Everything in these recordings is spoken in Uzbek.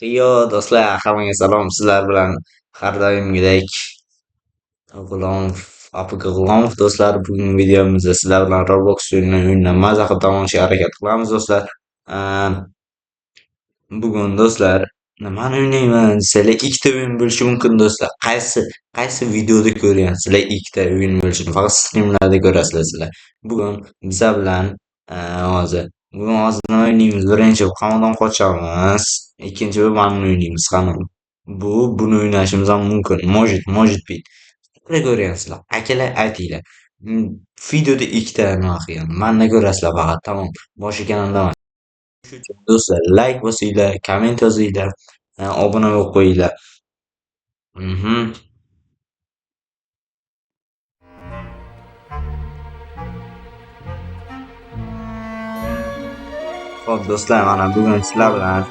Yo do'stlar, hammaga salom. Sizlar bilan har doimgidek G'ulomov, APK G'ulomov do'stlar. Bugungi videomizda sizlar bilan Roblox o'yinidan maza qilib dam olishga harakat qilamiz do'stlar. Eee, Bugun do'stlar nimani o'ynayman desanglar, ikkita o'yin bo'lishi mumkin do'stlar. Qaysi videoda ko'rgansizlar ikkita o'yin bo'lishini? Faqat strimlarda ko'rasizlar sizlar. Bugun bizlar bilan hozir hozir nima o'ynaymiz? Birinchi qamoqdan qochamiz. Ikkinchi bo'lib mana o'ynaymiz qamoq. Buni o'ynashimiz ham mumkin. Может быть. Qanday ko'rgansizlar? Akalar aytinglar. Videoda ikkita nima qilgan. Manda ko'rasizlar faqat. Tamom. Boshqa kanalda do'stlar, layk bosinglar, komment yozinglar, obuna bo'lib qo'yinglar. Xo'p do'stlar, mana bugun sizlar bilan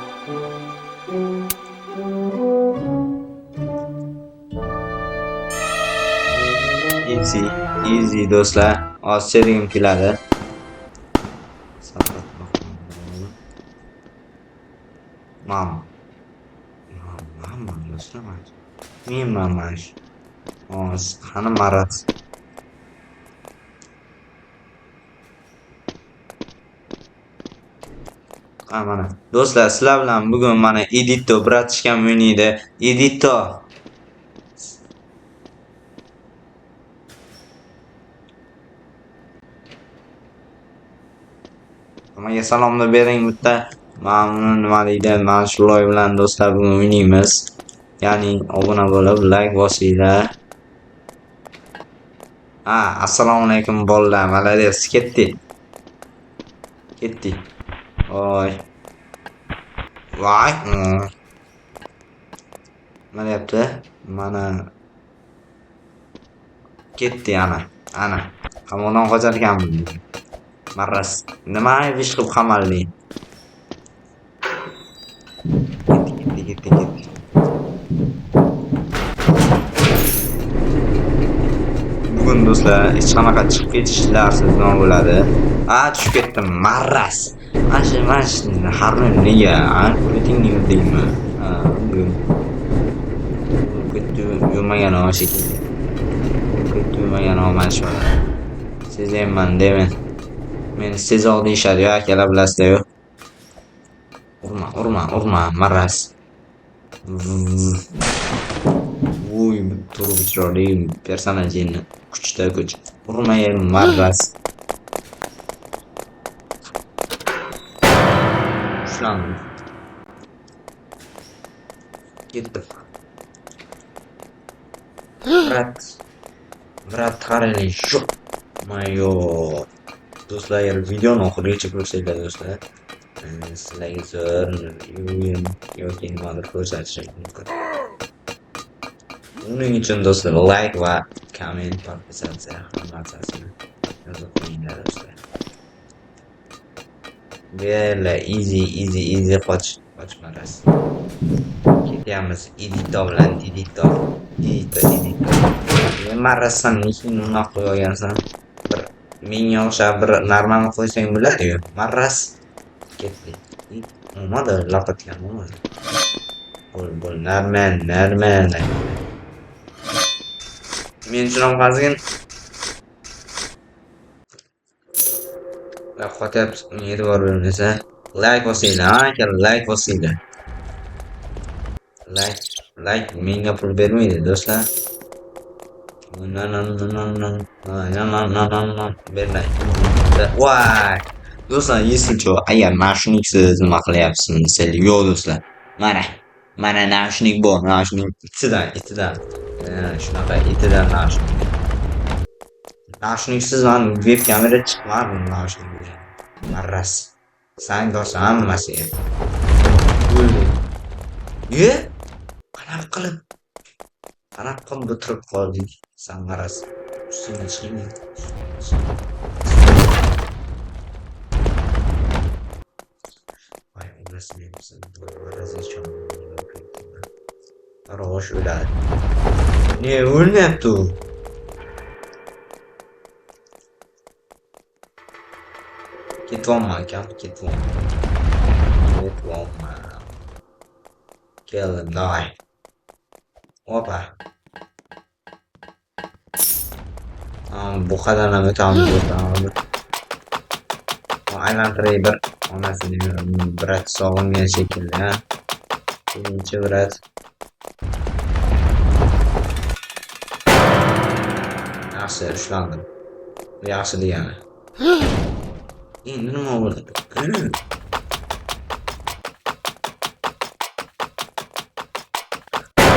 easy do'stlar. Hozir seriyam keladi. Mama do'stlar. Men mamash. Hozir qani marat. Mana do'stlar, sizlar bilan bugun mana Edito bratishkam o'ynaydi. Edito. Hammaga salomlar bering bitta. Mana nima deydi? Mana shu loy bilan do'stlar bugun o'ynaymiz. Ya'ni obuna bo'lib, like bosinglar. Assalomu alaykum bolalar. Malades, ketdik. Voy. Nima deyapti? Mana ketdi ana. Qamoqdan qochar ekanman. Marras. Nima ish qilib qamalding? Ketdi. Bugun do'stlar hech qanaqa chiqib ketishlarsiz nima bo'ladi? Tushib ketdim. Marras. Mana shu harun nega? O'tingni yurdingmi? Yurmagan shekilli. Yurmagan mana shu. Sezayman deyman. Meni sezoq deyishadi-yu, akalar bilasizlar-yu. Urma, marras. Voy, turib chiroyli personajini kuchda kuch. Urmayman, marras. Ushlandim. Ketdim. Brat qarang shu. Mayo. Do'stlar, videoni oxirigacha ko'rsanglar do'stlar. Sizlarga zo'r o'yin yoki nimadir ko'rsatishim mumkin. Uning uchun do'stlar like va komment podpisatsiya hammasini yozib qo'yinglar do'stlar. Bella easy qochmaras. Ketyapmiz Edito bilan Edito. Men marrasan nechun unaqa qo'yib olgansan? Menga o'xshab bir normal qo'ysang bo'ladi-yu. Marras ketdi. Olmadi, laqatgan bo'lmadi. Bo'l, normal. Men uchun qazgin. Qo'tyapsiz, e'tibor bermasa, like bosinglar, like bosinglar. Like menga pul bermaydi do'stlar. Bermay. Voy. Do'stlar, esingchi, agar naushniksiz nima qilyapsiz desanglar, yo'q do'stlar. Mana naushnik bor, naushnik itidan. Shunaqa itidan naushnik. Naushniksiz men webkamera chiqmadi naushnik. Marras. Sang do'stlar hammasiga. O'ldi. Qanaqa qilib bitirib qoldik? Sangaras. Ustiga chiqing. Voy, rasmiymisan. Razishon. Rosh o'ladi. Ne o'lmayapti u? Ketyapman akam, ketyapman. Keldim, davay. Opa. Bu qadardan o'tamiz o'tamiz. Aylantiray bir onasini brat sog'ingan shekilli, ha. Birinchi brat. Yaxshi ushlandim. Yaxshi degani. Endi nima bo'ldi?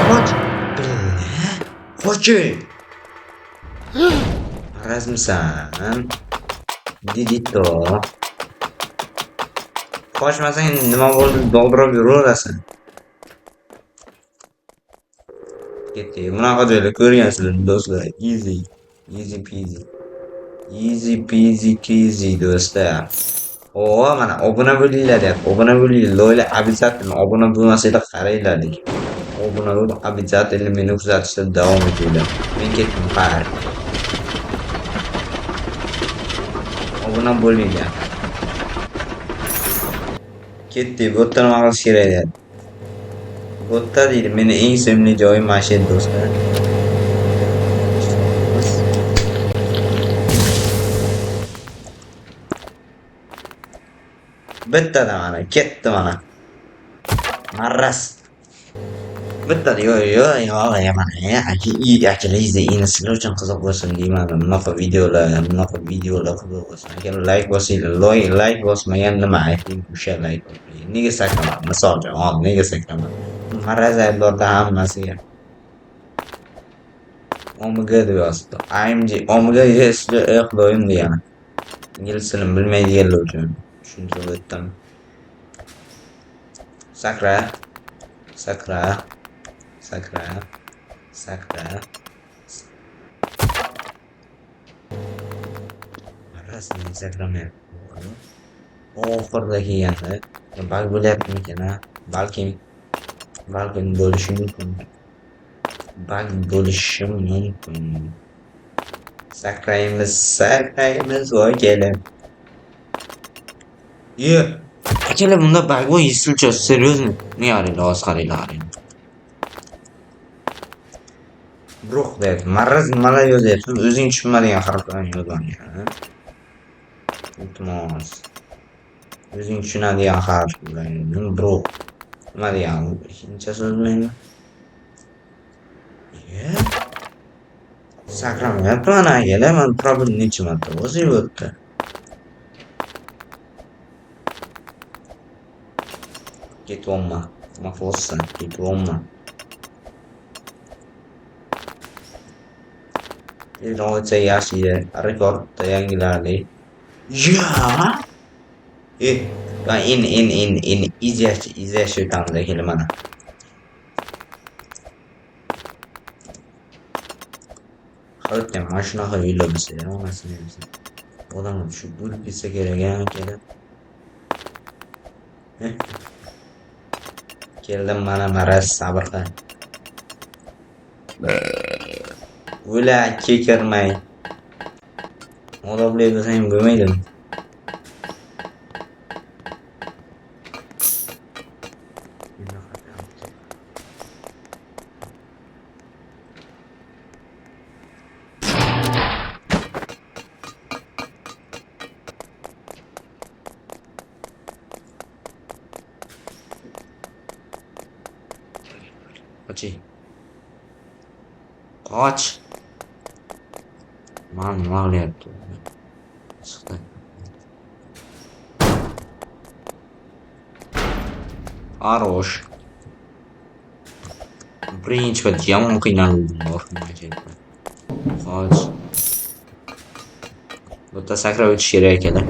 Qoch! Qoch! Marazmisan? Didito. Qochmasang nima bo'ldi? Doldirib yuraverasan. Ketdi. Bunaqa joylar ko'rgansizlar do'stlar. Easy. Easy peasy. Easy peasy keezy do'stlar. Mana obuna bo'linglar deyapti. Obuna bo'linglar. Loyla обязательно obuna bo'lmasanglar qaranglar deydi. Obuna bo'lib обязательно meni kuzatishda davom etinglar. Men ketdim qari. Obuna bo'linglar. Ketdi. Bu yerda nima qilish kerak deyapti. Bu yerda deydi meni eng sevimli joyim mana shu do'stlar. Bittada mana ketdi mana. Marras. Bittada yo'q mana akalar endi sizlar uchun qiziq bo'lsin deyman. Bunaqa videolar qiziq bo'lsin. Agar like bosinglar, like bosmagan nima ayting o'sha like. Nega sakraman? Misol uchun, nega sakraman? Marraz aybdorda hammasiga. OMG deb yozdi. AMG OMG xudoyim degani. Ingliz tilini bilmaydiganlar uchun tushuntirib o'tdim. Sakra. Rasmiy sakramayapti. Oxirida kelganda bug bo'lyaptimikan, ha? Balkim bo'lishi mumkin. Bug bo'lishi mumkin. Sakraymiz voy kelim. Akalar bunda bug bor, yesilcha, серьезно. Ne araylar, hozir qaranglar. Bruh deyapti. Marraz nimalar yozyapti? O'zing tushunmadigan harflarni yozgan. Iltimos. O'zing tushunadigan harflarni bruh. Nima degan? Ikkinchi so'z bilan. Sakramayapti mana akalar. Men problem necha marta o'zim o'tdi. Ketyapman. Mahvolsan, ketyapman. Iloji yaxshi rekordda yangiladi. In izlash o'tamda keling mana. Xalqqa mana shunaqa yo'llar bo'lsa, hammasi bo'lsa. Odam shu bo'lib ketsa kerak kerak. Keldim mana maraz sabr qil. O'la kekirmay. Odobli bo'lsang bo'lmaydimi? Qoch. Man nima qilyapti? Chiqdi. Хорош. Birinchi bor yomon qiynaldim orqaga. Qoch. Bu yerda sakrab o'tish kerak ekan.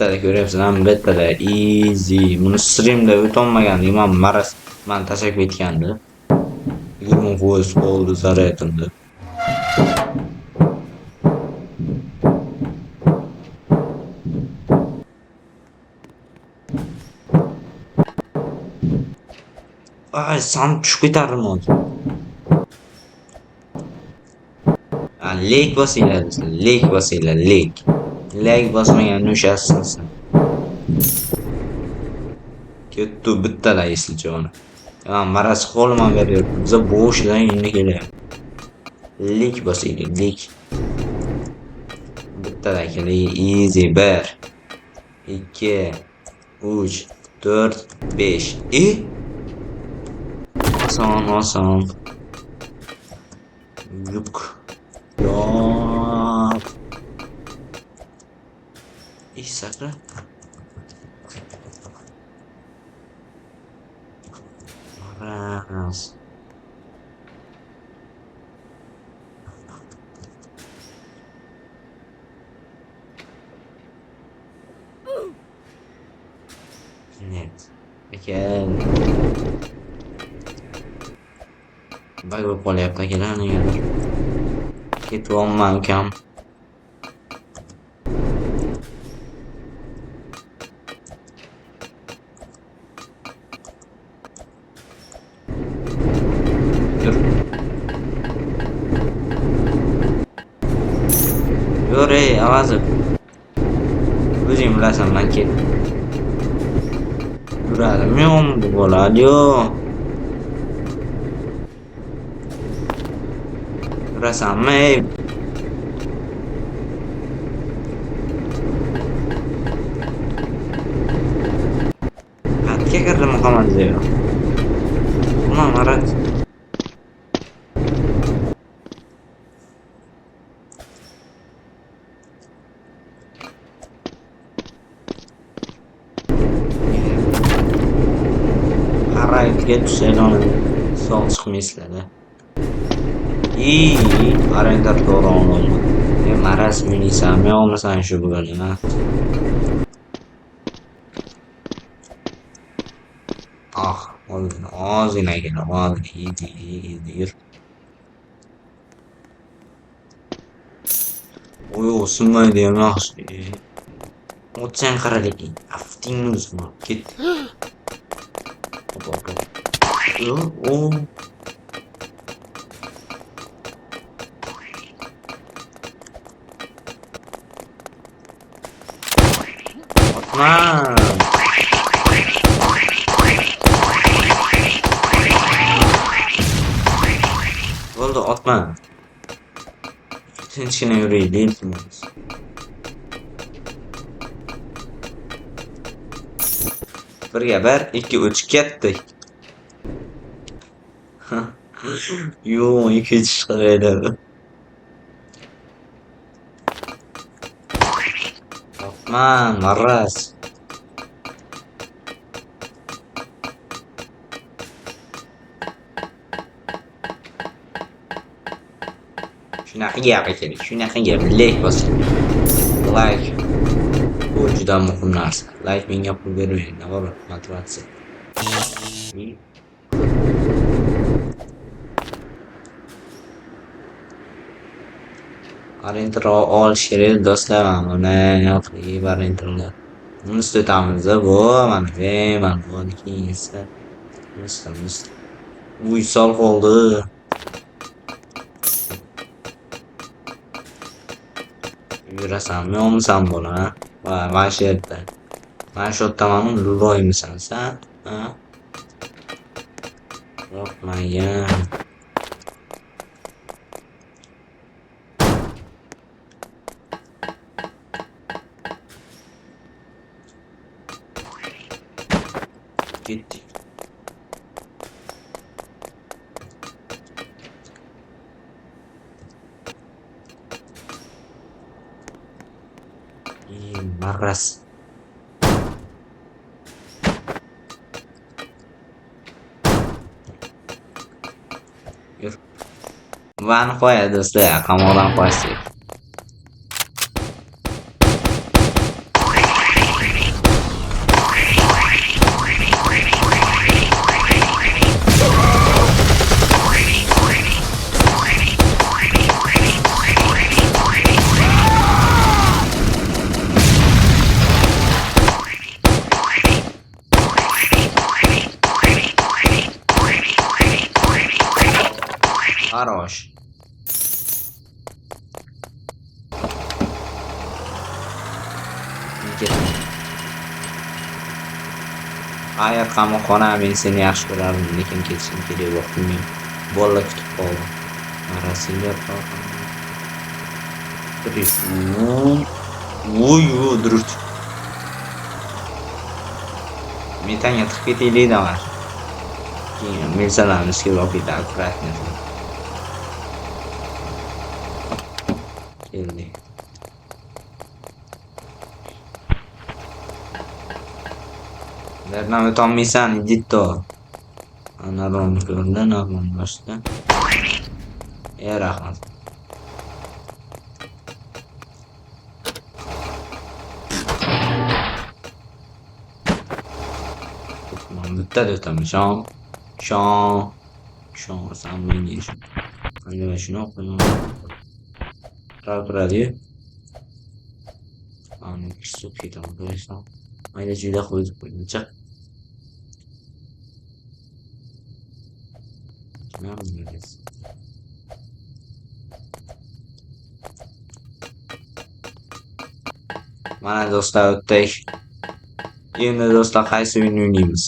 Bittada ko'ryapsiz, ham bittada easy. Buni streamda o'tolmagan imam maraz men tashlab ketgandi. 20% oldu zaryadında. Ay san tushib ketardim hozir. Lek bosinglar sizlar, lek bosinglar, lek. Lek bosmaganni ushasizlar. Ketdi bittalaysizlar joni. Maraz qo'lman beryapti. Biza bo'shdan endi kelyapti. Lek bosinglar, lek. Bittalakali easy 1 2 3 4 5. Oson, oson. Yuk. Yok. Sakra. Maraz. Net. Ekan. Bak bu qolyapti akalar negadir. Ketyapman ukam. Yur ey avazib. O'zing bilasan man ket. Yuradimi yo'qmi bu bo'ladi-yu. Yurasanmi ey? Xatga kirdim qo'manda yo'q. Buna marat. Haraytga tushaydan sog' chiqmaysizlar. Arendar to'g'ri olmadim. Maraz minisanmi olmasan shu bugun, ha? Ozginagina yur. O'smaydi ham yaxshi. O'tsang qaralik. Aftingni o'zma. Ket. O. Otma. Bo'ldi, otma. Tinchgina yuraylik. Birga 1 2 3 ketdik. Yo'q, 2 chiqaradi. Otman, maraz. Shunaqa gap ekan, shunaqa gap. Like bosing. Like. Bu juda muhim narsa. Like menga pul bermaydi, navbat motivatsiya. Arendar olish kerak do'stlar, mana yo'qligi arendarlar. Buni tutamiz bu, mana bu keyinsa. Uy sol qoldi. Yurasanmi yo'qmisan buni, ha? Mana shu yerda. Mana shu yerdaman, loymisan sen, ha? Yo'qmagan. Ketdik. Maraz. Yur. Buni qo'yadi do'stlar, qamoqdan qo'yasiz. Хорош. Hayır, qamoqxona, men seni yaxshi ko'rardim, lekin ketishim kerak, vaqtim yo'q. Bolalar kutib qoldi. Rasmiylar Telefon. Uy, durut. Metanga tiqib ketaylik davar. Keyin milsalarni olib ketadi, akkuratно. Keldik. Ulardan o'tolmaysan, iditto. Anaronni ko'rdi, naronni boshda. Rahmat. Bitta o'taman, shon, san menga ishon. Mana shunaqa turadi. Ani kisib ketaman, ko'rasan. Mayda juda qo'yib qo'ydim. Mana do'stlar, o'tdik. Endi do'stlar, qaysi o'yinni o'ynaymiz?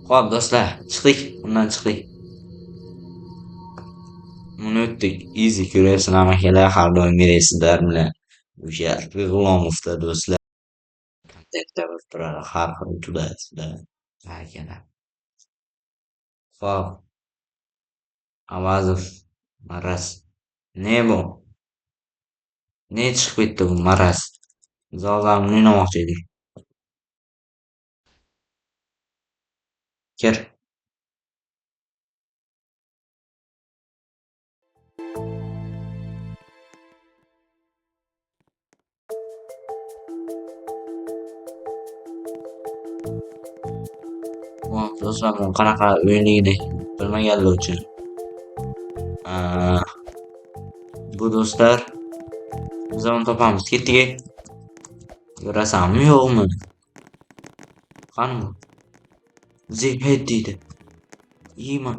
Xo'p do'stlar, chiqdik. Bundan chiqdik. Buni o'tdik. Easy ko'ryapsizlar, amakalar har doim berasizlar bilan. O'sha G'ulomovda do'stlar. Kontaktda turadi, har xil turadi. Akalar. Xo'p. Avazov, Maraz. Ne bu? Ne chiqib ketdi bu Maraz? Zallarni o'ynamoqchi edik. Kir. Do'stlar, bu qanaqa o'yinligini bilmaganlar uchun. Bu do'stlar, biz uni topamiz. Ketdik. Ko'rasanmi, yo'qmi? Qani bu? Ziphead deydi. Yeyman.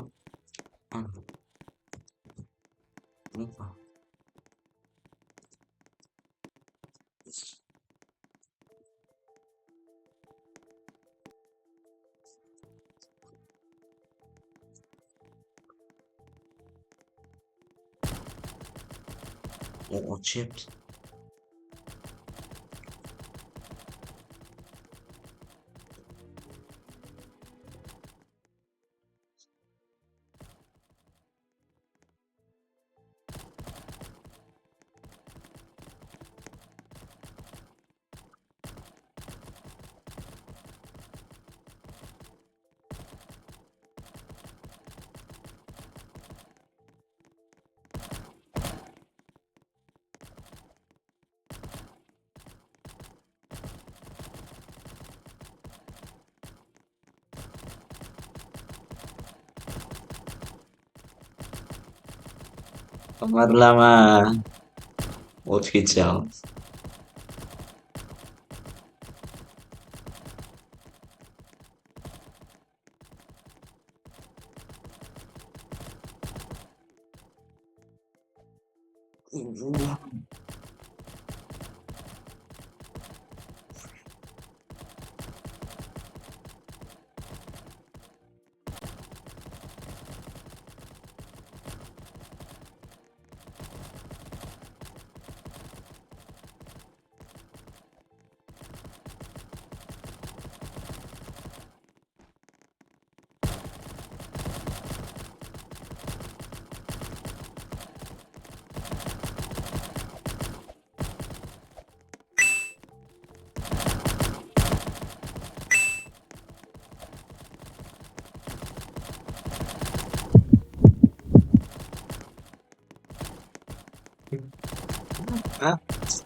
Oh, chips. Qamarlama. O'tib ketishamiz.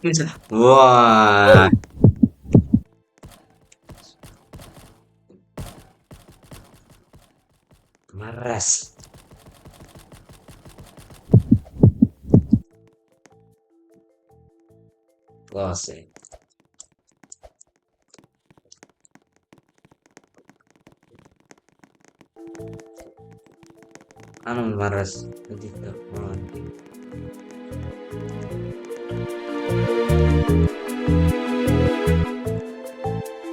Voy. Marras. Close. Anu marras. Dito.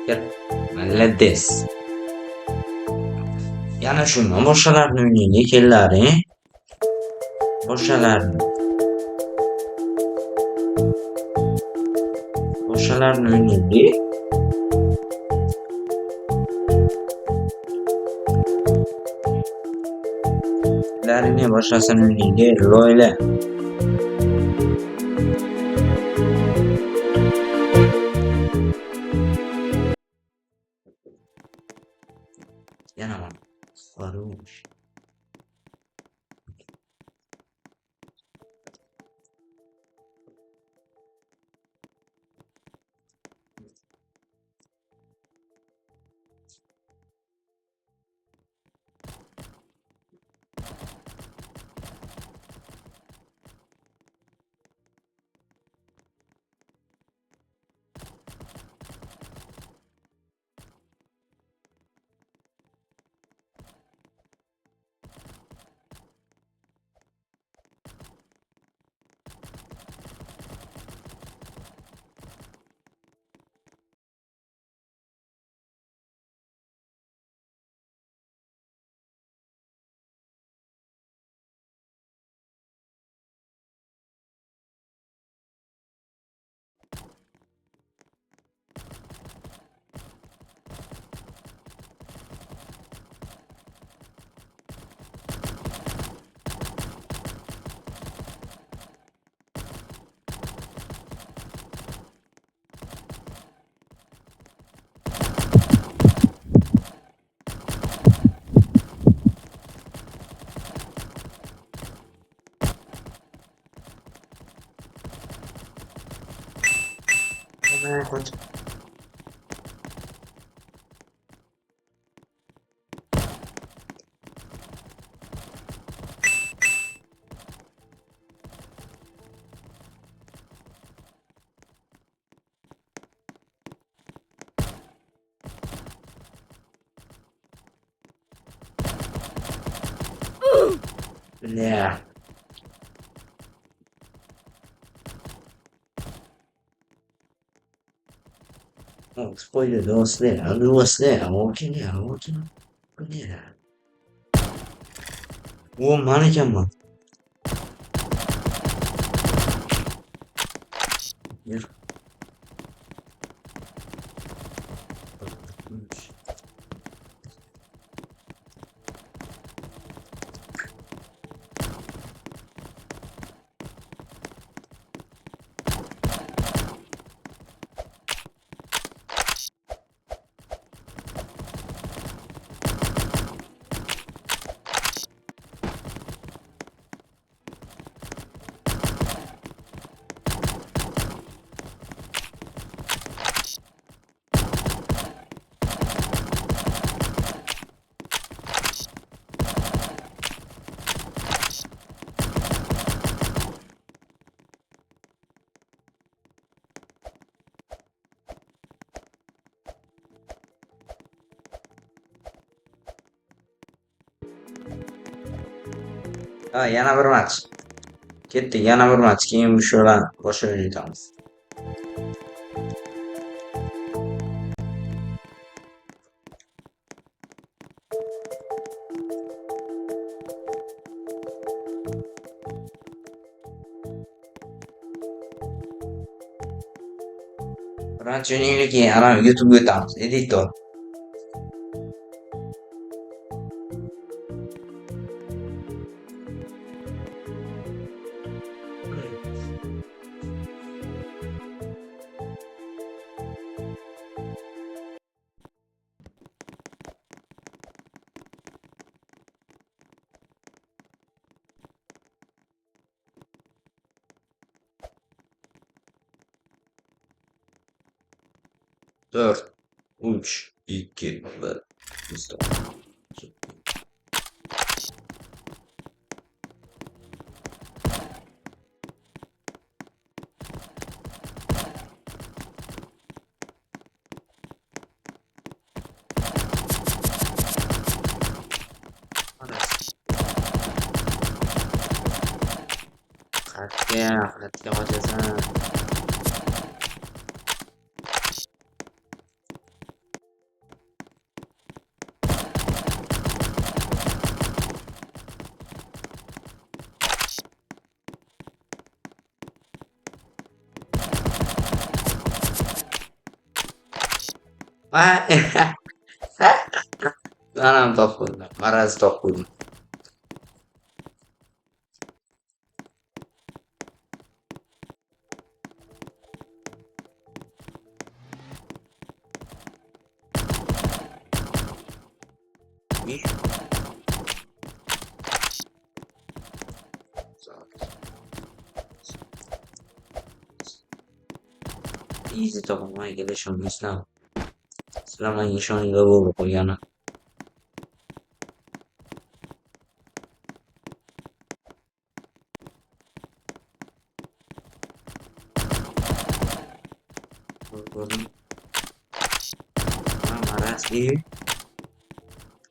Gel. Hallederiz. Yana shundan boshqalarni o'ynaylik kellaring. Boshqalarni. Boshqalarni o'ynaylik. Kellaringni boshqasini o'ynaylik. Loyla. Yana bor. Хорош. Koç. Yeah. Oh, spoiler dos there. Walking there. Walking. Yeah. O mannequin mı? Bir. Ha, yana bir maç. Ketdi, yana bir maç. Keyin shu bilan boshqa o'ynaymiz. Birinchi o'ynaylik, keyin ana YouTube'ga o'tamiz. Editor. 4, 3, 2, 1. خطga qochasan. Manam topdim. Maraz topdim. Easy topolmay kelishim Islam. Islomga ishonchli bo'lib qo'ygani. Ko'rdim. Marazli.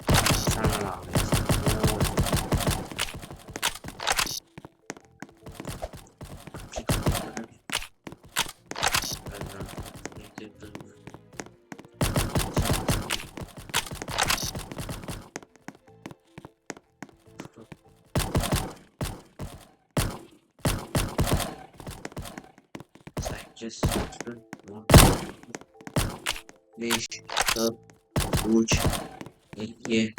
Assalomu Just 5, 4, 3, 2,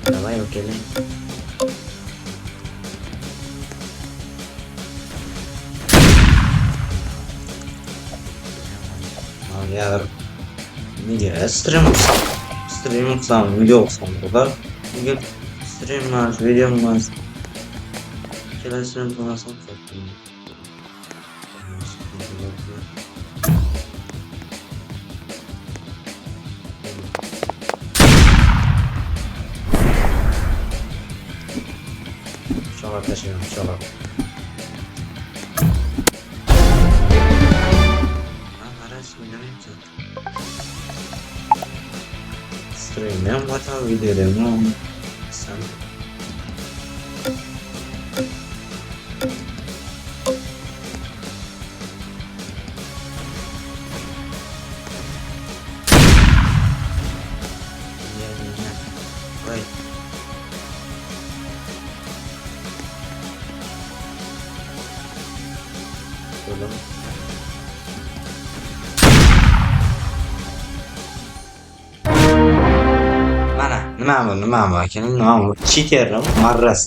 Давай, окей. Ya nega stream qilsam video qilsam bo'lar, nega stream emas video emas ikkalasini qilmasam inshaalloh tashlayman inshaalloh. Qarasi o'ynamayapsan. Stream ham batal video ham san Baik. Tolong. Mana, nima bu? Nima bu? Cheatermi? Marras.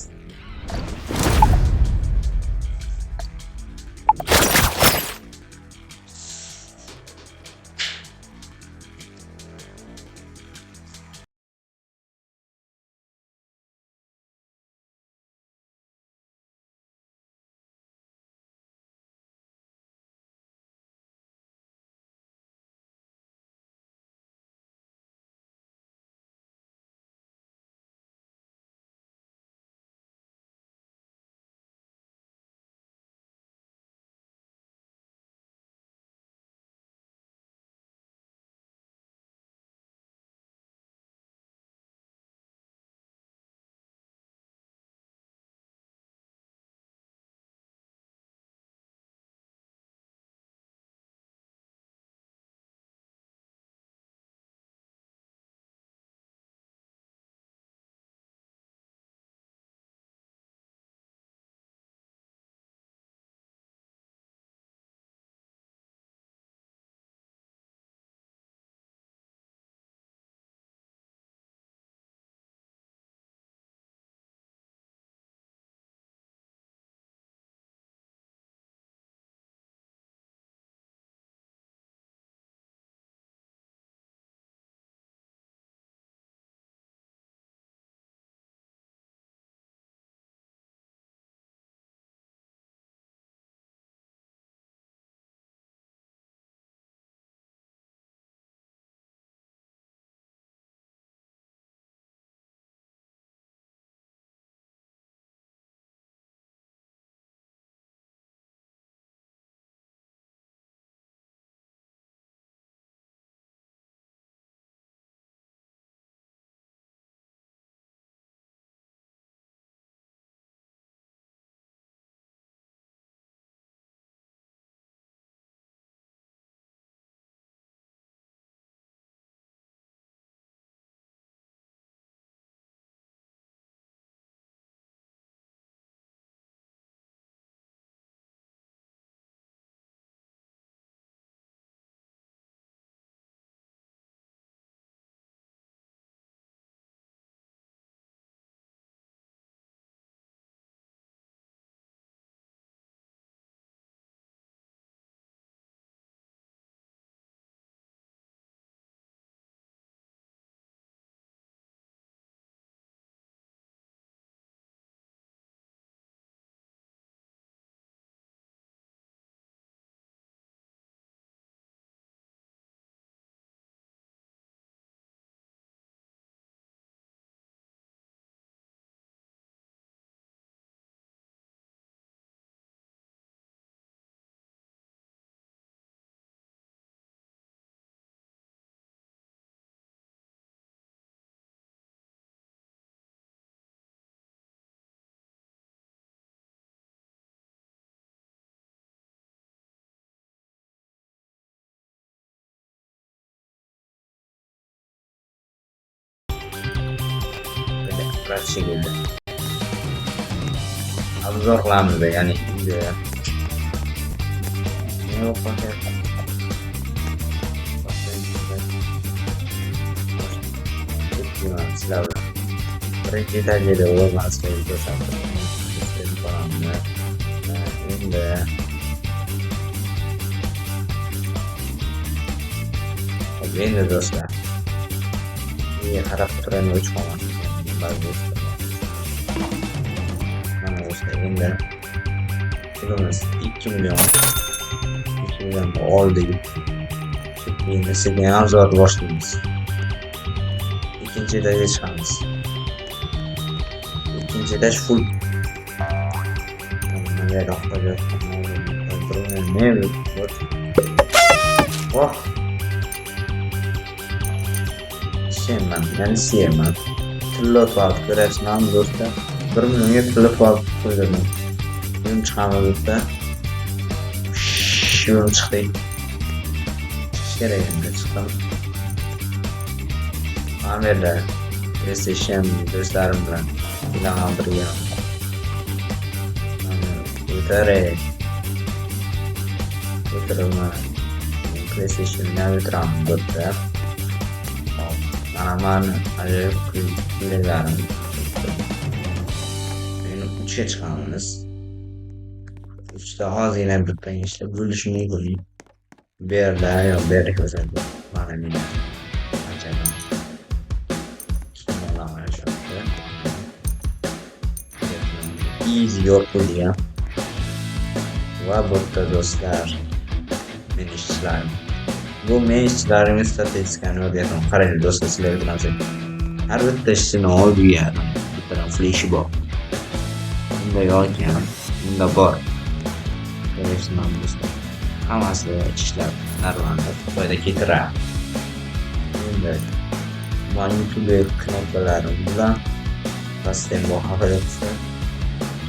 şekilde. Obzor qilamiz ya'ni endi ne yo'q paket. Sizlar bilan birinchi darajada o'rganishni ko'rsatdim. Endi endi do'stlar qarab turaymi uch qolgan mana do'stlar endi pulimiz 2 million oldik. Endi sekin arzorni boshlaymiz. İkinci etage chiqamiz. İkinci etaj full. Oh. Sevmem, yani sevmem. Tillot var, göresmem do'stlar. 1 millionga tillot var qo'ydim. Bugün chiqamiz do'stlar. Shum chiqdik. Kerak endi chiqdim. Amirlar, PlayStation do'stlarim bilan bilan birga. O'tiraman. PlayStation'dan o'tiraman do'stlar. Mana ajoyib kuylarim. Endi 3ga chiqamiz. 3da hozirgina bitta ishlar bo'lishi mumkin. Bu yerda yo'q, bu yerga ko'rsatdim. Mana men ajoyib. Easy yo'l qo'ygan. Va bu yerda do'stlar men ishlarim. Bu men ishlarimni statistikani o'rgatyapman. Qarang do'stlar, sizlar bilan har bitta ishni olgan. Bitta flash bor. Bunda yo'q ekan. Bunda bor. Ko'rishman do'stlar. Hammasi ishlar narvanda foyda keltiradi. Endi mana YouTube knopkalarim bilan pastdan bu haqida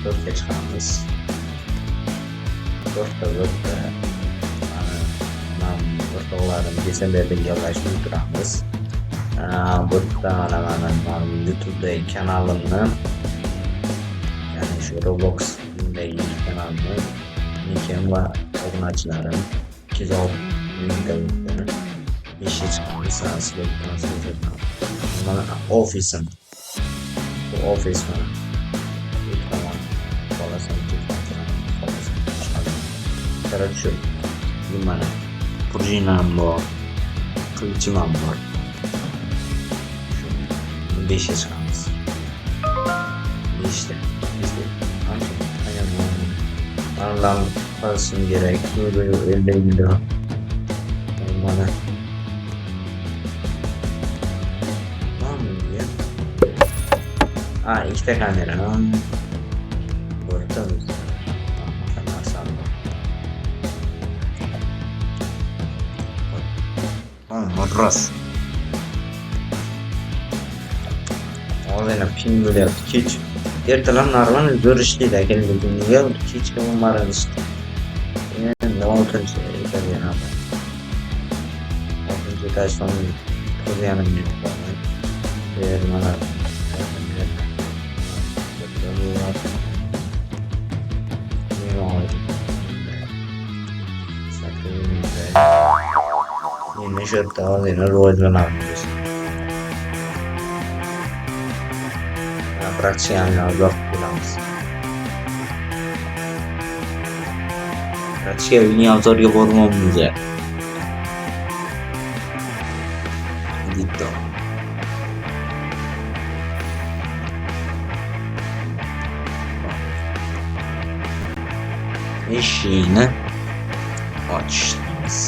to'rtga chiqamiz. To'rtta o'rtoqlarim desemberda gaplashib turamiz. Bu yerda mana YouTube'dagi kanalimni, ya'ni shu Roblox'dagi kanalimni nikim va obunachilarim 206 mingta bo'ldi. Ishga chiqamiz, mana ofisim. Bu ofis mana. Короче, mana prujinam bor, qilichim ham bor. 5ga chiqamiz. 5da. Anlam qilishim kerak. Eldagida. Mana. Ikkita kamera. Bo'rtamiz. Раз. Hozirda ping bo'lyapti. Kech. Ertalab normal ko'rishdik, lekin bugunga kechga bo'lmagan ishdi. Endi 6-chi ekan ham. 6-chi etajdan ko'rganim yo'q. Mana endi shu yerda hozirda rivojlanamiz. Praktikalarni uzoq qilamiz. Pratika uyning obzoriga bormoqmiz. Bitta. Eshikni ochamiz.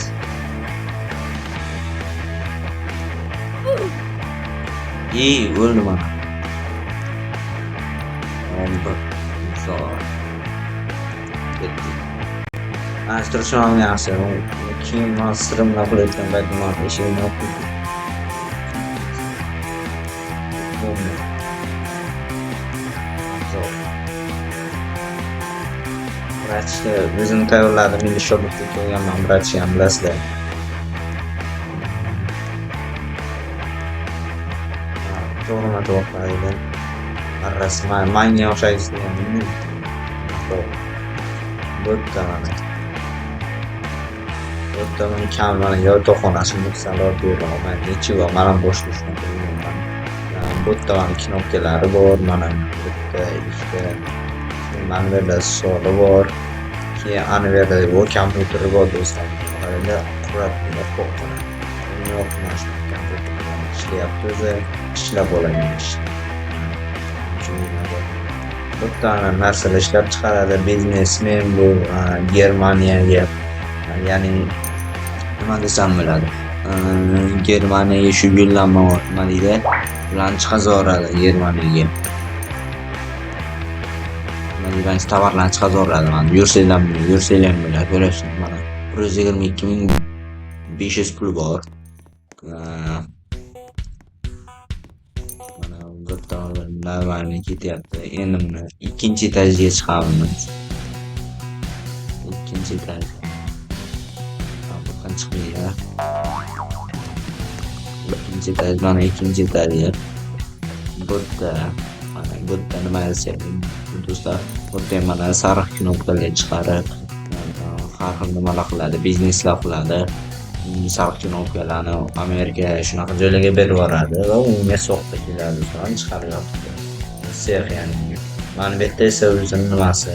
O'ldi mana. Astroshon yaxshi. Keyin masterimni qilayotgan paytim bor, eshigini ochdim. Vrachga o'zim tayyorladim, endi shogird qo'yganman, vrachga ham bilasizlar. To'g'rimi to'g'ri. Rasman manga o'xshaysiz yani. Bo'pti mana. Bo'pti men kam mana yotoqxonasini salor beraman. Nechiva mana bosh tushgan man. Bo'pti mana knopkalari bor, mana bitta ikkita manverda soli bor. Keyin anverda bu kompyuteri bor do'stlar. Qaranglar, quratlar qo'qqina. Yo'q, mana shu kompyuter ishlayapti o'zi, ishlab olaman ish. Bitta narsalar ishlab chiqaradi, biznesmen bu Germaniyaga, ya'ni nima desam bo'ladi, Germaniyaga shu yo'llanma nima deydi, bilan chiqazaveradi Germaniyaga. Mana tovarlarni chiqazaveradi, mana yursanglar bo'ladi, ko'rasizlar mana 122.500 pul bor. Mana bitta navarni ketyapti. Endi buni ikkinchi etajga chiqamiz. Ikkinchi etaj. Bu chiqmaydi. Ikkinchi etaj, mana ikkinchi etajga. Bitta mana bitta nima desam, do'stlar, bitta mana sariq knopkaga chiqarib, har xil nimalar qiladi, bizneslar qiladi. Sariq knopkalarni Amerika shunaqa joylarga berib yuboradi va unga soxta keladi, shuni chiqarib yotibdi. Sex ya'ni. Mana bu yerda esa o'zining nimasi.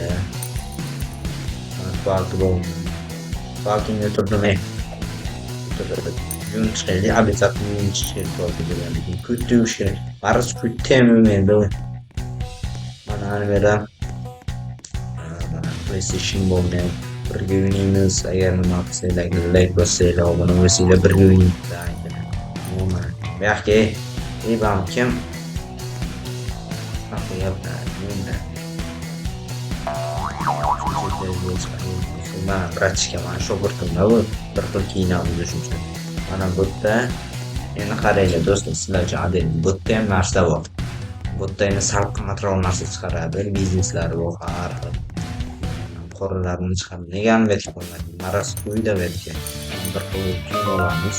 Parkingga turdimay. Yun chiqayli, обязательно yun chiqib qolgan. Lekin kutish kerak. Barcha kutyapman-da. Mana Amerikada PlayStation bo'lgan. Birga o'ynaymiz, agar nima qilsanglar, like bosinglar, obuna bo'lsanglar birga o'ynaymiz. Umuman, bu yoqqa bam kim? Qo'yapti, endi. Mana praktika mana shu bir kunda bu bir xil kiyinamiz shuncha. Mana bu yerda endi qaranglar do'stlar, sizlarga adil bu yerda ham narsa bor. Bu yerda endi sal qimmatroq narsa chiqaradi, bizneslari bor har xil. Qo'rlarni chiqarib, nega bet qo'ymading? Maras qo'yda betga. Bir qo'yib olamiz.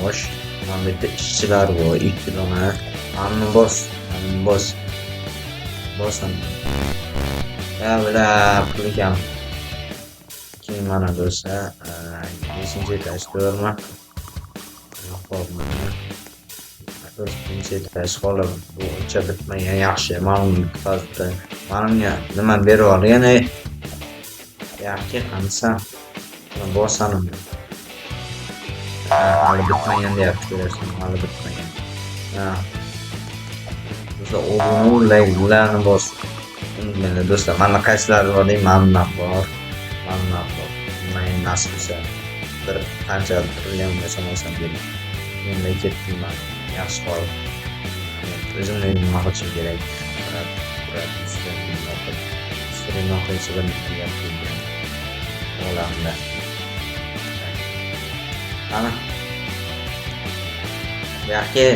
Xo'sh, mana bu yerda ishchilar bor, 2 dona. Hamma bos. Bosam. Ya bila pulikam. Keyin mana do'stlar, 5-chi etaj ko'rma. Xo'p, mana 4-chi etaj qolib, bu uncha bitmagan yaxshi. Mana qazda. Mana nima berib olgan yaxshi qansa. Bosanim. Hali bitmagan deyapti, ko'rasizmi? Hali bitmagan. Do'stlar, o'g'illarni bos. Mana do'stlar, mana qaysilari bor deyman, mana bor. Men nasibsa bir qancha trillion bo'lsa bering. Endi ketdim, yaxshi qol. O'zimni nima qilishim kerak? Stream qilishga bir olamda. Ana. Yaxshi.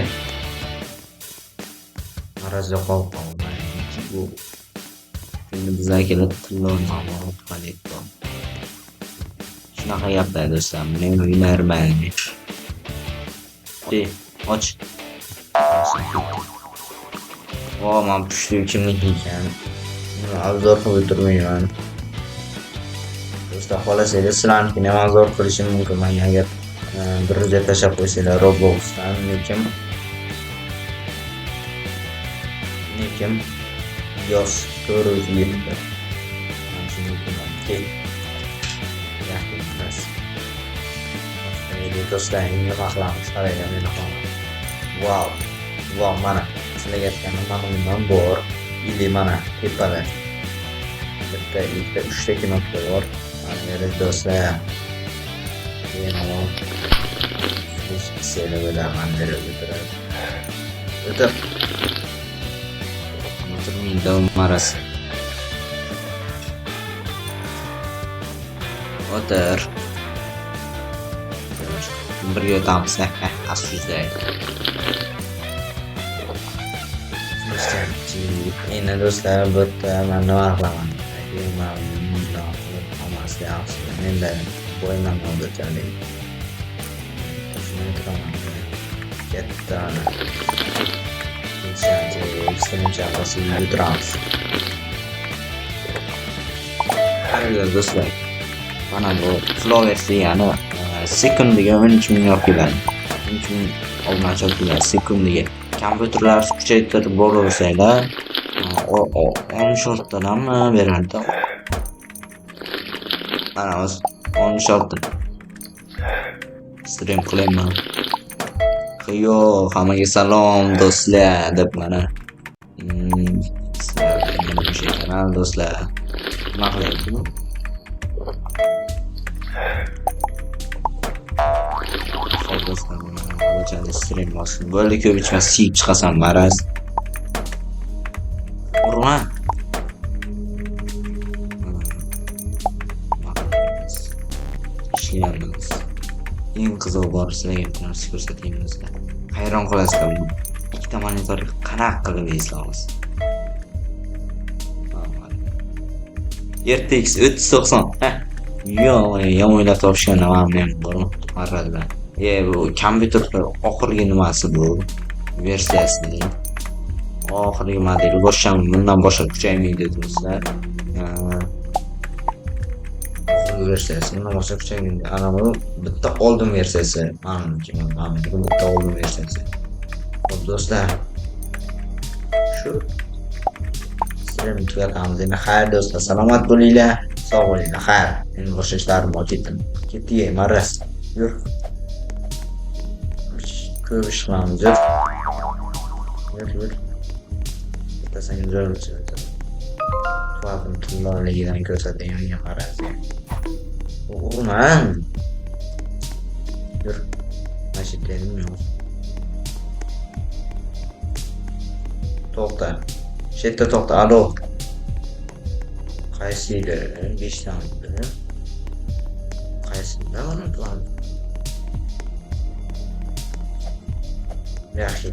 Marazga qoldim. Bu endi bizga tillarni qilyapti. Shunaqa gaplar do'stlar, men o'ynarman. Och. Men pushli kimniki ekan. Obzor qilib o'tirmayman. Do'stlar, xohlasanglar sizlarnikini ham obzor qilishim mumkin. Men agar bir hujjat tashlab qo'ysanglar Robloxdan, lekin yoz ko'rib yetdi. Men shuni aytaman. Do'stlar, endi qilamiz, qaranglar meni qo'lim. Wow, mana sizlarga aytganim mana bundan bor. Ili mana tepada. Bitta, ikkita, 3 ta knopka bor. Mana yana do'stlar. Yana seni bilaman berib o'tiradi. O'tir. O'tirmaydi maras. O'tir. Birga o'tamiz. Asuzday. Endi do'stlar, bu yerda men nima qilaman? Hammasi yaxshi. Menda bo'yman o'ldirganlik. Shuni aytaman. Katta. ekstremal basib o'tiramiz. Qaranglar do'stlar, mana bu Flowers degani sekundiga 13 ming keladi. 13 ming obunachi keladi sekundiga. Kompyuterlarni kuchaytirib boraversanglar, 16 tadanmi beradi. Mana o'zi 16 stream qilayman. Yo, hammaga salom do'stlar deb mana. O'sha kanal do'stlar. Nima qilyapti? Do'stlar, mana stream bosdim. Bo'ldi, ko'p ichmas, siyib chiqasan maraz. Urma. Ishlayapmiz. Eng qiziq bor sizlarga bir narsa ko'rsataymiz. Hayron qolasizlar. Ikkita monitor qanaqa qilib eslamiz. RTX 3090. Yomonlar topishganda men buni qaradilar. Bu kompyuterlar oxirgi nimasi bu? Versiyasi. Oxirgi modeli boshqa bundan boshqa kuchaymaydi do'stlar. Versiyasi bundan boshqa kuchaymaydi. Ana bu bitta oldin versiyasi. Mana bu bitta oldin versiyasi. Xo'p do'stlar. Shu stream tugatamiz. Endi xayr do'stlar, salomat bo'linglar, sog' bo'linglar. Xayr. Endi boshqa ishlarim bor, ketdim. Ketdik, maras. Yur. Ko'p ish qilamiz. Yur. Bittasan zo'r bo'lsa. Tuatim tillarligidan ko'rsataymi maras. Urman. Yur. Mashit dedim yo'q. To'xta. Chetda to'xta. Alo. Qaysida? 5 tani. Qaysida mana plan? Yaxshi.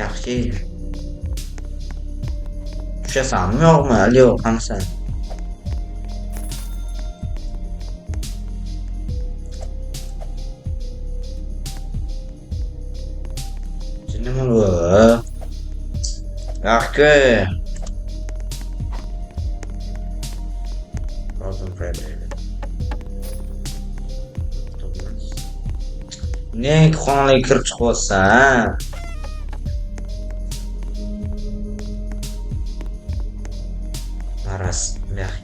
Yaxshi. Tushasanmi yo'qmi? Yo'q, qanasan? Nima bu? Yaxshi. Ne xonaga kirib chiqyapsan? Maras, yaxshi.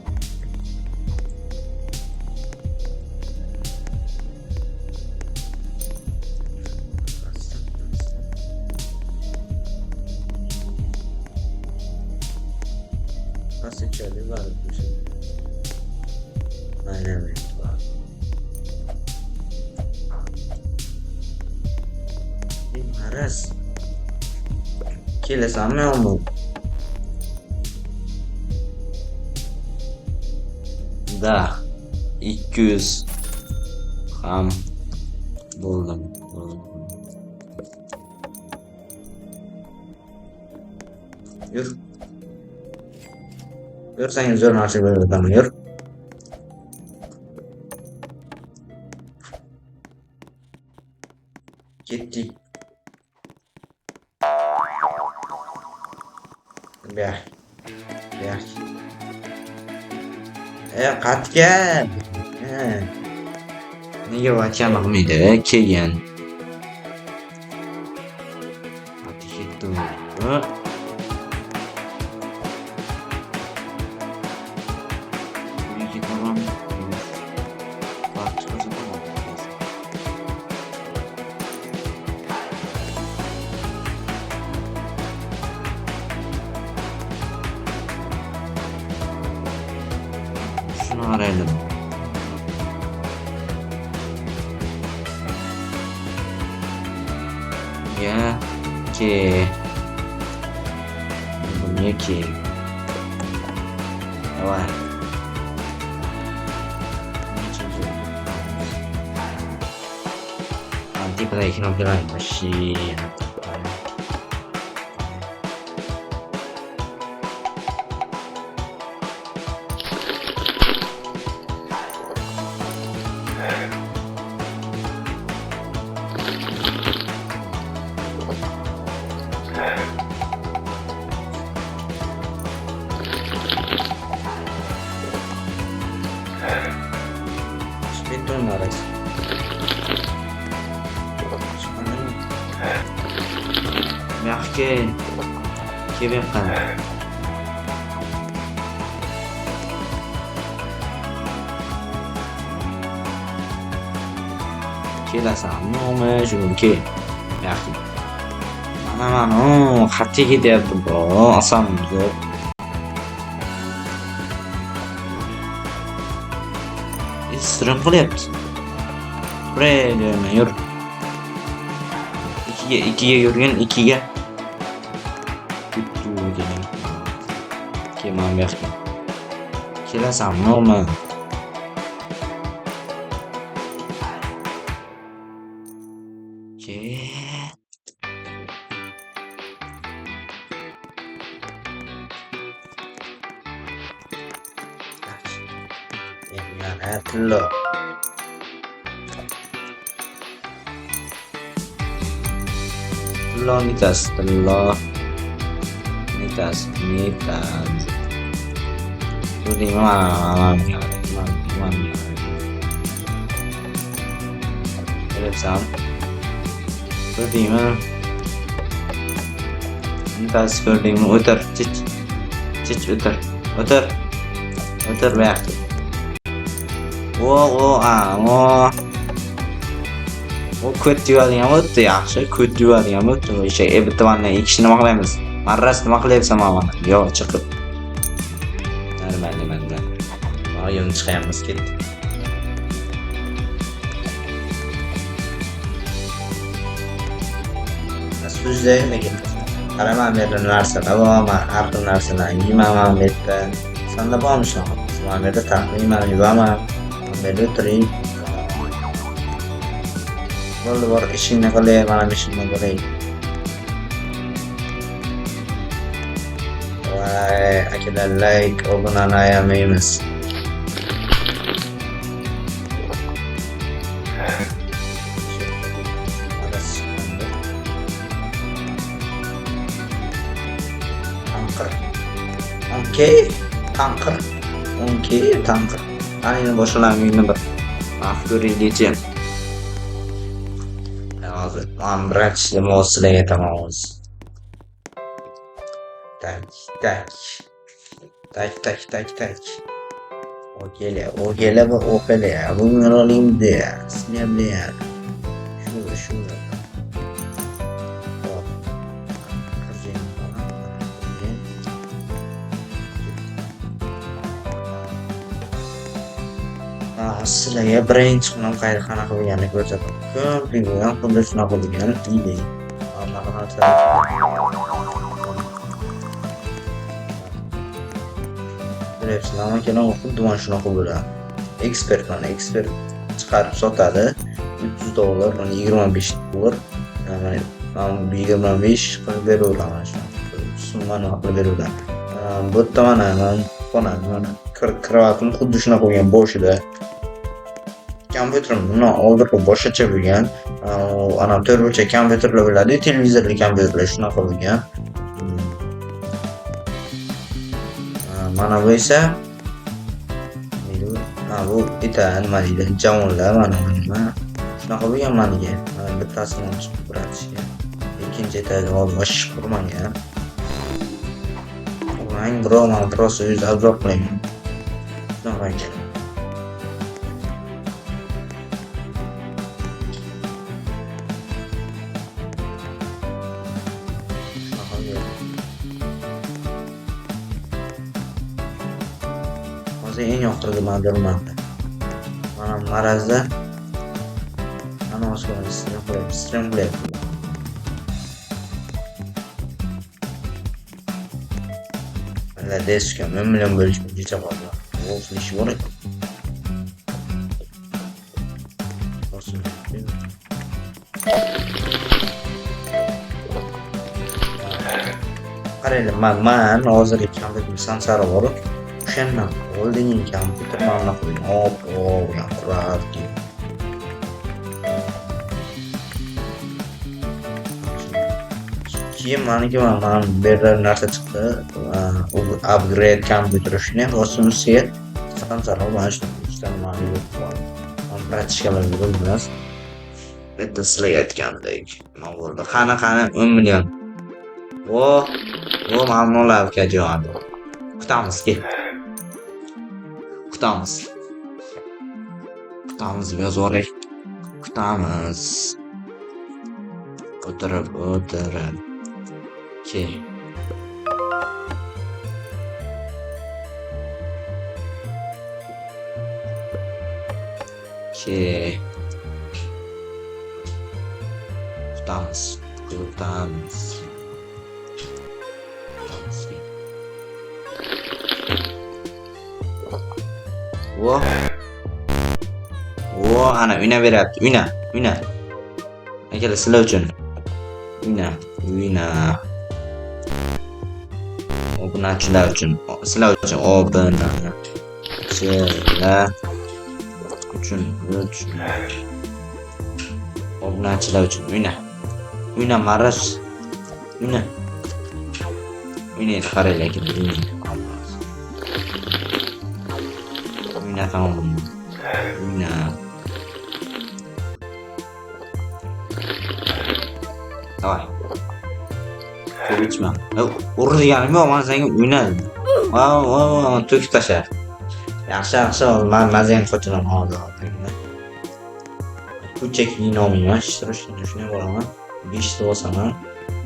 Nasıl içeride var bir şey. Aynen öyle var. Maras. Kelasan mı? Da 200 ham buldum. Yur. Yursangiz zo'r narsa berdim, yur. Ketdik. Beh. Qatgan. Nega vatgan olmaydi? Kelgan. Ateş etdim. Tamam. Şunu arayalım. Ya ki bu niye ki? Давай. Типа да, их набираем вообще. Kelib qani. Kelasanmi shuniki? Yaxshi. Mana qat'iy ketyapti bu, oson yo'q. Istirib qilyapti. Buraya yur. 2ga yurgan 2ga. Kelman bu yoqqa. Kelasanmi o'g'lim? Yana tillo. Tillo nitas. Jadi mana? Sam. Jadi mana? Nitas gördüğüm otur. Çiç otur. Otur be. O kötü yoldan o'tdi, yaxshi. Kötü yoldan o'tdi. O'sha bitta mana ikkishni nima qilamiz? Marras nima qilyapsan mana? Yo'q, chiqib. Mana. Oyun chiqamiz ketdi. So'zda nima ketdi? Qaraman bergan narsalar bormi? Har xil narsalar yeyman bu yerda. Sanda bormi shunaqa? Mana bu yerda taqriban yuvaman. Bu yerda o'tiring. Bo'ldi bor ishingni qilay, mana ishimni qilay. Voy, akalar like, obunani ayamaymiz. Tanqir. Ayni boshlamayni bir. Afg'uri diyeceğim. Hozir men birinchi moslarga aytaman hozir. Tak. O'gela va o'qela. Bunga olimdi. Snebli. Shu. Sizlarga birinchi kunam qanaqa bo'lganini ko'rsataman. Ko'pincha ham xuddi shunaqa bo'lgan deydi. Bilasizlarmi, keling xuddi mana shunaqa bo'ladi. Ekspert chiqarib sotadi. $300, mana $25. Mana 25 qilib beraveraman shu. Summani qilib beraveraman. Bu yerda mana kravatim xuddi shunaqa bo'lgan boshida. Kompyuterim bundan oldingi boshqacha bo'lgan. Ana turmucha kompyuterlar bo'ladi, televizorli kompyuterlar shunaqa bo'lgan. Mana bu esa bu nima deydi? Javonlar mana shunaqa bo'lgan maniga. Mana bittasini chiqib turadi. Ikkinchi etagi bosh qurmagan. Men biroman просто o'z obzor qilaman. Shunaqa ekan. Hozir eng oxirgi modelmanda. Mana marazda ana o'sgan stream qilyapti. Mana deska men bilan bo'lishim juda qoldi. O'zim ish bor ekan. Qaraylik, men hozir kompyuter sensori bor. O'shandan oldingi kompyuter mana qo'ydim. Yaqiradi. Keyin meniki mana berlar narsa chiqdi. Upgrade kompyuter shuni Rosusiya sensori mana shu ishdan ma'lum bo'ldi. Men praktikalar bilmas. Bitta sizlarga aytgandek, nima bo'ldi? Qani 10 million. O, mamnunlar ukajon. Kutamiz ke. Kutamiz. Yoz oray. Kutamiz. O'tirib. Ke. Kutamiz. Ana uyna beryapti. Uyna. Akalar sizlar uchun. Uyna. Obunachilar uchun. Sizlar uchun obunachilar uchun. Obunachilar uchun uyna maras. Uyna qaranglar aka. Uyna tamam. Давай. Ko'chma. Ur deganim yo'q, men senga uyna. To'kib tasha. Yaxshi, men mazang qo'chaman hozir. Ko'chakni nomini shunday bo'laman. 5 ta olsaman.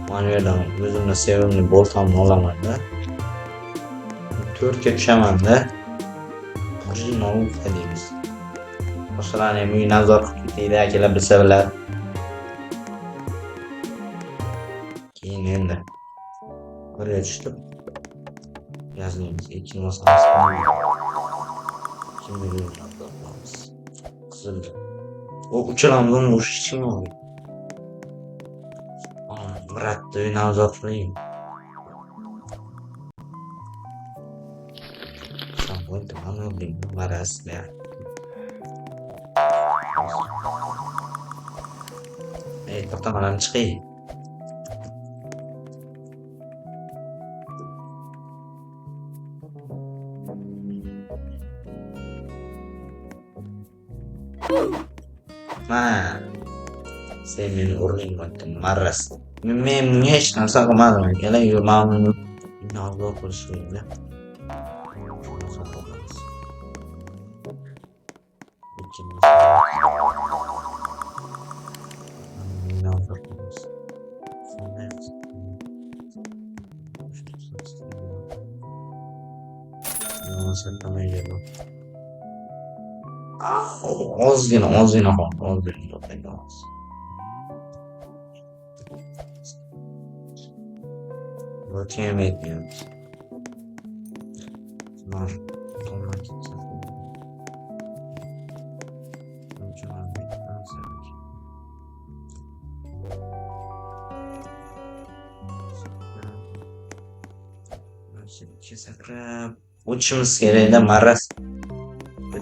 Mana yerdan o'zimni sevimli boltamni olaman-da. 4 ga tushaman-da. O'zini deymiz. Boshqalarni ham uy nazor qilib ketaydi, akalar bilsa biladi. Keyin endi birga tushdim. Yazmaymiz, ikki masalamiz qizil. Uchalamdan urush hech kim yo'q. Muratni uy nazor qiling. Maraslar. To'xtamadan chiqay. Sen meni urmayapsan, maras. Men hech narsa qilmadim, akalar. Men nazor qilishimda. Ozgina Bakayım etmiyoruz. Var. Olmak için. Sakrab. Uçumuz gereğinde maras.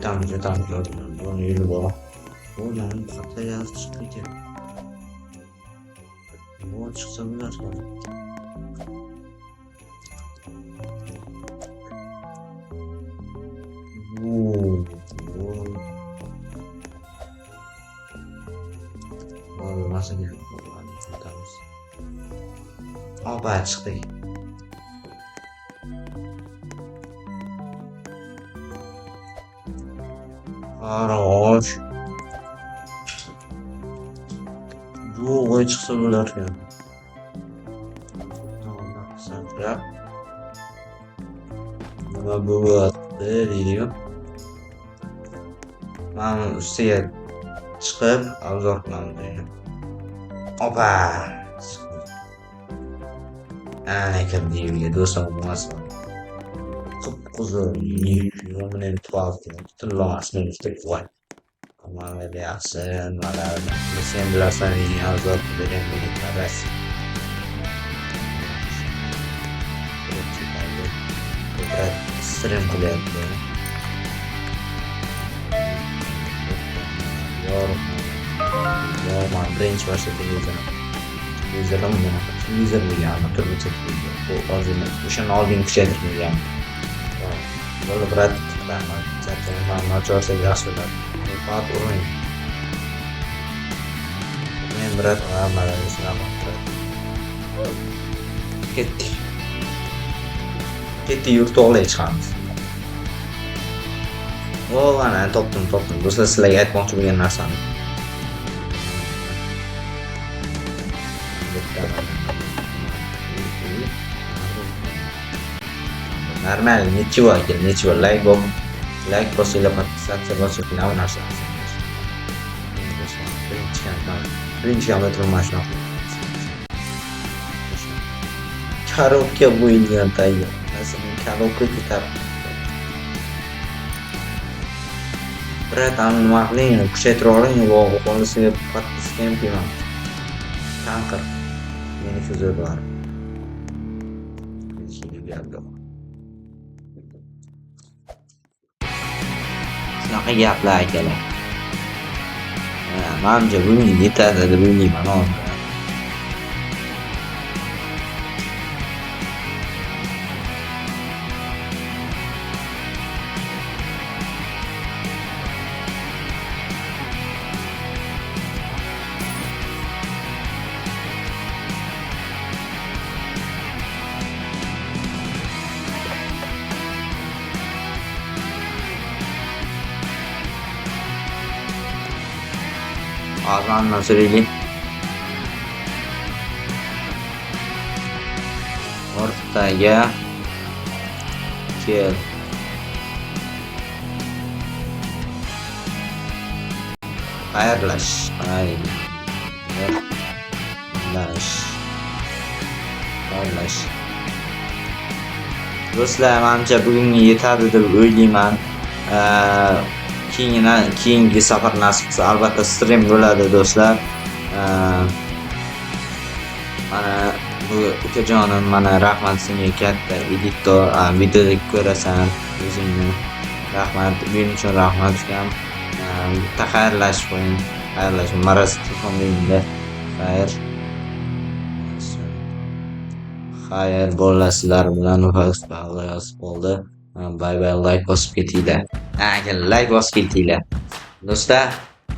Tamam. Bunu yürü bu. Bu lan patlayacağız çıkacak. Bu çıksa biraz var. Nasıl bir bayağı çıktı. Хорош. Bu çıksa bular ya. Sakrab. Bu attı diyor. Ben üstüye çıkıp avzortmam diyor. Opa. Anakin diyor do'stim bo'lmasa. Qip-qizil yomon tuhaf tillomasini tutib qo'y. Mana bu yaxshi, mana sen bilasan, azor bergan millatlar. Sirim qilyapti. Yorman birinchi boshida Uzerim bunaqa turlicha bu ozgina o'shani oldin kuchaytirmagan. Buni brat qilaman. Charchaman, nochorsak yaxshi bo'ladi. Faqat urmang. Men brat hammalarni sinamoqda. Ketdik yurtoqlarga chiqamiz. Ana topdim. Do'stlar, sizlarga aytmoqchi bo'lgan narsani. Normal, ничего like bosinglar, podpisatsiya bosinglar, hamma narsa. Birinchi kamda mana shunaqa. Korobka bo'yilgan tayyor. Masalan, korobka ko'tarib. Bratан, nima qiling, kuchaytirib oling, xohlisiga podpiska ham qilaman. Tanqir. Meni so'zlar. Shunaqa gaplar akalar. Manimcha bugun yetadi deb o'ylayman. Ağzından söyleyeyim. Ortaya kel. Xayrlash. Do'stlar, menimcha bugunga yetadi deb o'ylayman. Keyingi safar nasib qilsa albatta stream bo'ladi do'stlar. Mana bu ukajonim, mana rahmat senga katta editor, videoda ko'rasan o'zingni. Rahmat, buning uchun rahmat ukam. Xayrlashib qo'ying. Maraz telefoningda. Xayr bo'llar, sizlar bilan yozib qoldi. Bye like bosib ketinglar. Like bosib ketinglar. Do'stlar,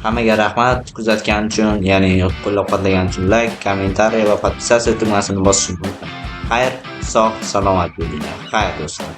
hammaga rahmat kuzatgan uchun, ya'ni qo'llab-quvvatlagan uchun. Like, kommentariy va podpisatsiya tugmasini bosishni unutmang. Xayr, sog', salomat bo'linglar. Xayr do'stlar.